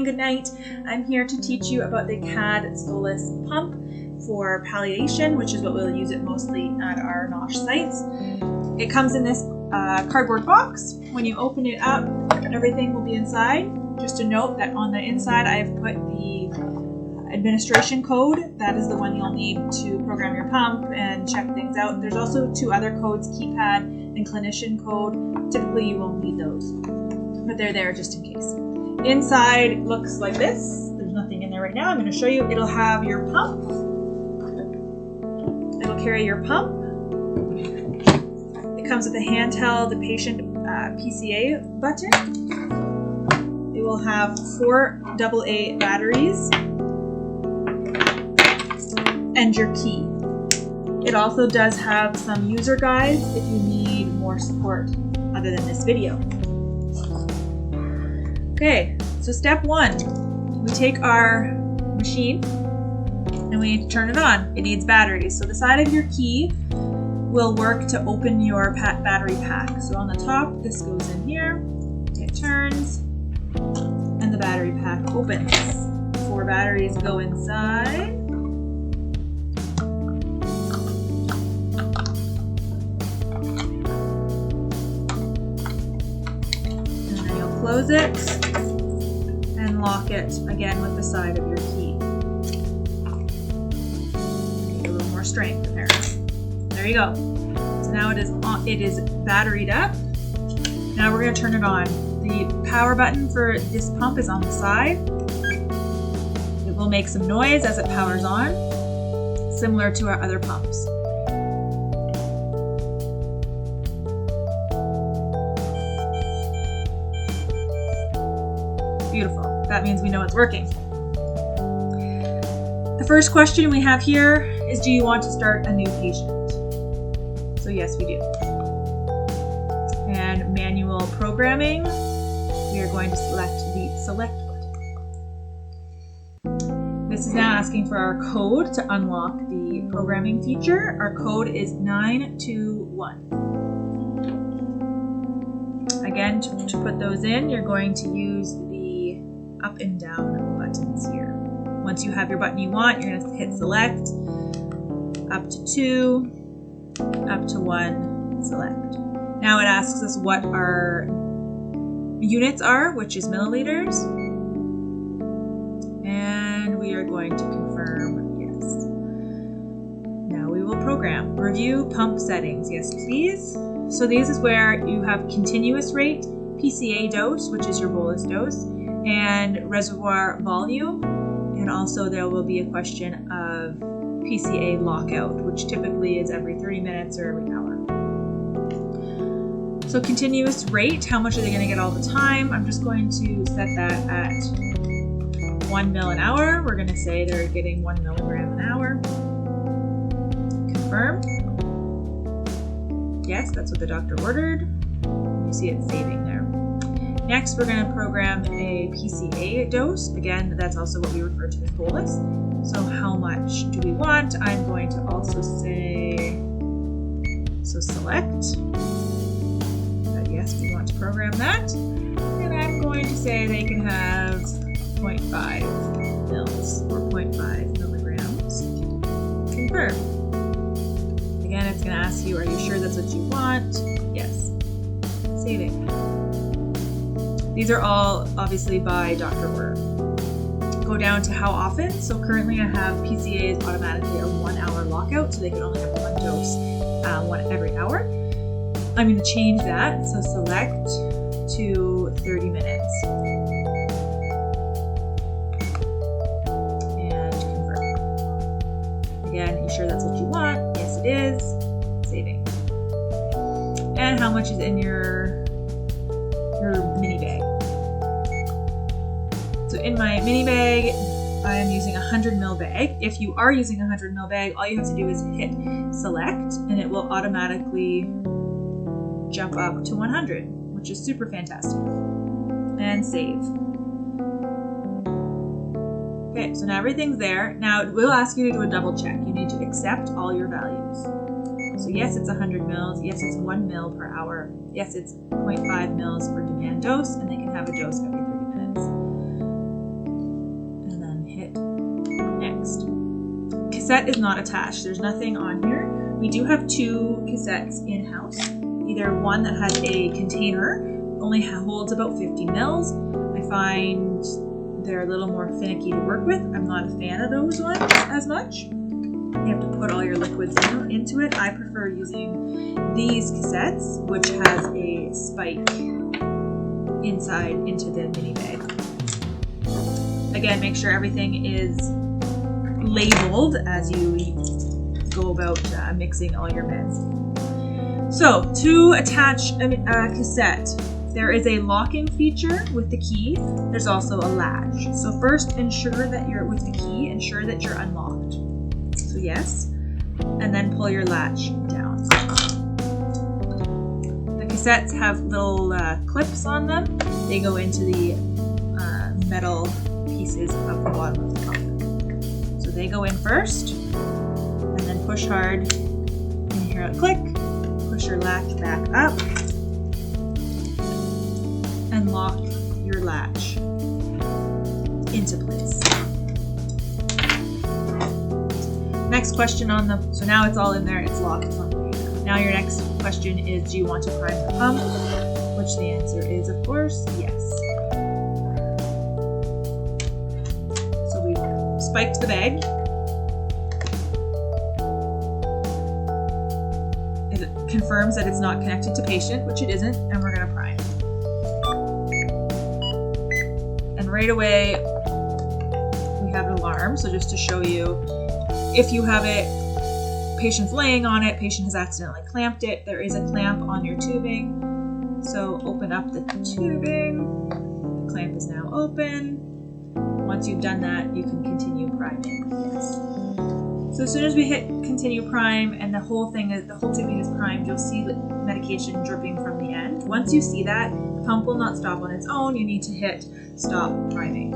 good night. I'm here to teach you about the CADD Solis pump for palliation, which is what we'll use it mostly at our NOSH sites. It comes in this cardboard box. When you open it up, everything will be inside. Just a note that on the inside I've put the administration code. That is the one you'll need to program your pump and check things out. There's also 2 other codes, keypad and clinician code. Typically you won't need those, but they're there just in case. Inside looks like this. There's nothing in there right now. I'm going to show you. It'll have your pump. It'll carry your pump. It comes with a handheld patient PCA button. It will have 4 AA batteries and your key. It also does have some user guides if you need more support other than this video. Okay, so step 1, we take our machine and we need to turn it on. It needs batteries. So the side of your key will work to open your battery pack. So on the top, this goes in here, it turns, and the battery pack opens. 4 batteries go inside. Close it and lock it again with the side of your key. Get a little more strength there. There you go. So now it is batteried up. Now we're going to turn it on. The power button for this pump is on the side. It will make some noise as it powers on, similar to our other pumps. Beautiful. That means we know it's working. The first question we have here is, do you want to start a new patient? So yes, we do. And manual programming, we are going to select the select button. This is now asking for our code to unlock the programming feature. Our code is 921. Again, to put those in, you're going to use the up and down buttons here. Once you have your button you want, you're going to hit select, up to 2, up to 1, select. Now it asks us what our units are, which is milliliters, and we are going to confirm yes. Now we will program. Review pump settings, yes please. So this is where you have continuous rate, PCA dose, which is your bolus dose, and reservoir volume, and also there will be a question of PCA lockout, which typically is every 30 minutes or every hour. So continuous rate, how much are they going to get all the time? I'm just going to set that at 1 mil an hour. We're going to say they're getting 1 milligram an hour. Confirm. Yes, that's what the doctor ordered. You see it saving there. Next, we're going to program a PCA dose. Again, that's also what we refer to as bolus. So how much do we want? I'm going to also say, so select. Yes, we want to program that. And I'm going to say they can have 0.5 mils or 0.5 milligrams. Confirm. Again, it's going to ask you, are you sure that's what you want? Yes. Saving. These are all obviously by Dr. Burr. Go down to how often. So currently I have PCAs automatically a 1 hour lockout, so they can only have 1 dose one every hour. I'm going to change that, so select to 30 minutes. And confirm. Again, you sure that's what you want? Yes, it is. Saving. And how much is in your mini bag? So in my mini bag, I am using a 100 ml bag. If you are using a 100 ml bag, all you have to do is hit select and it will automatically jump up to 100, which is super fantastic. And save. Okay, so now everything's there. Now it will ask you to do a double check. You need to accept all your values. So yes, it's 100 mils. Yes, it's 1 mil per hour. Yes, it's 0.5 mils per demand dose, and they can have a dose every 30 minutes. cassette is not attached. There's nothing on here. We do have 2 cassettes in-house. Either one that has a container, only holds about 50 mils. I find they're a little more finicky to work with. I'm not a fan of those ones as much. You have to put all your liquids into it. I prefer using these cassettes, which has a spike inside into the mini bag. Again, make sure everything is labeled as you go about mixing all your meds. So, to attach a cassette, there is a locking feature with the key. There's also a latch. So first, ensure that you're with the key, ensure that you're unlocked. So yes, and then pull your latch down. The cassettes have little clips on them. They go into the metal pieces of the bottom of the pump. So they go in first, and then push hard, and you hear it click. Push your latch back up, and lock your latch into place. Next question on the, so now it's all in there, it's locked. Now your next question is, do you want to prime the pump? Which the answer is, of course, yes. So we've spiked the bag. It confirms that it's not connected to patient, which it isn't, and we're going to prime. And right away, we have an alarm. So just to show you, if you have it, patient's laying on it, patient has accidentally clamped it, there is a clamp on your tubing. So open up the tubing. The clamp is now open. Once you've done that, you can continue priming. Yes. So as soon as we hit continue prime and the whole tubing is primed, you'll see the medication dripping from the end. Once you see that, the pump will not stop on its own. You need to hit stop priming.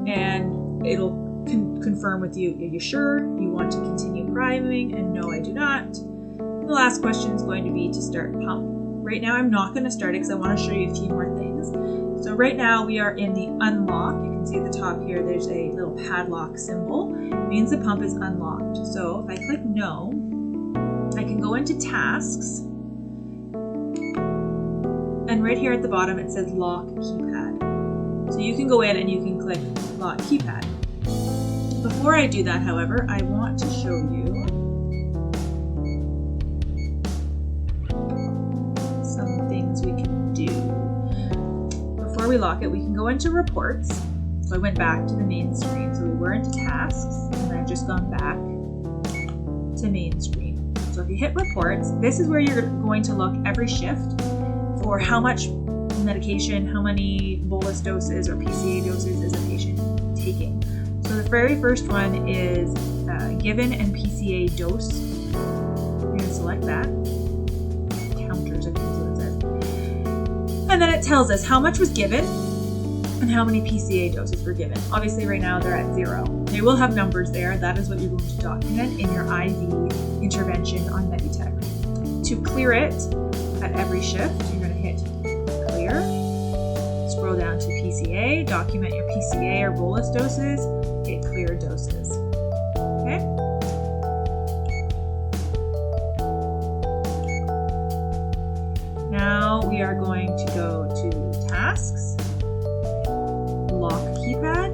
And it'll confirm with you, are you sure you want to continue priming? And no, I do not. The last question is going to be to start pump. Right now I'm not going to start it because I want to show you a few more things. So right now we are in the unlock. You can see at the top here there's a little padlock symbol. It means the pump is unlocked. So if I click no, I can go into tasks. And right here at the bottom it says lock keypad. So you can go in and you can click lock keypad. Before I do that, however, I want to show you some things we can do. Before we lock it, we can go into reports. So I went back to the main screen. So we were into tasks, and I've just gone back to main screen. So if you hit reports, this is where you're going to look every shift for how much medication, how many bolus doses or PCA doses is a patient taking. So the very first one is given and PCA dose. You're going to select that. Counters, I think is what it says. And then it tells us how much was given and how many PCA doses were given. Obviously right now they're at 0. They will have numbers there. That is what you're going to document in your IV intervention on Meditech. To clear it at every shift, you're going to hit clear. Scroll down to PCA, document your PCA or bolus doses, hit clear doses. Okay? Now we are going to go to tasks, lock keypad.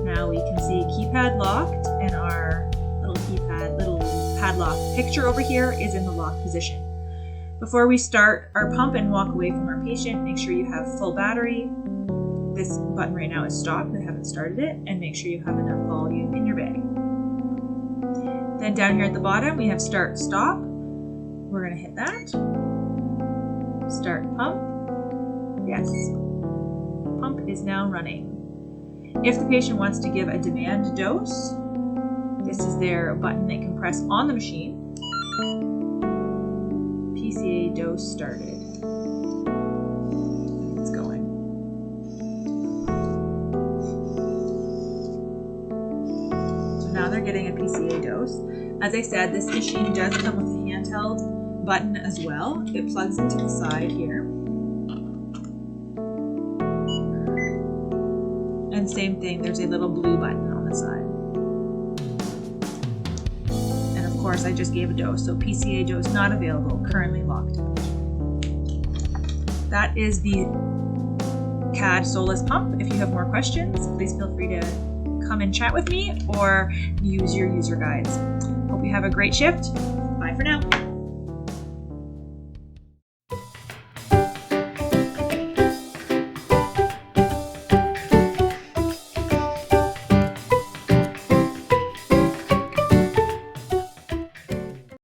Now we can see keypad locked and our little padlock picture over here is in the lock position. Before we start our pump and walk away from our patient, make sure you have full battery. This button right now is stop, I haven't started it, and make sure you have enough volume in your bag. Then down here at the bottom, we have start, stop. We're gonna hit that. Start pump. Yes. Pump is now running. If the patient wants to give a demand dose, this is their button they can press on the machine. PCA dose started. It's going. So now they're getting a PCA dose. As I said, this machine does come with a handheld button as well. It plugs into the side here. And same thing, there's a little blue button on the side. course, I just gave a dose, so PCA dose not available, currently locked out. That is the CADD Solis pump. If you have more questions, please feel free to come and chat with me or use your user guides. Hope you have a great shift. Bye for now.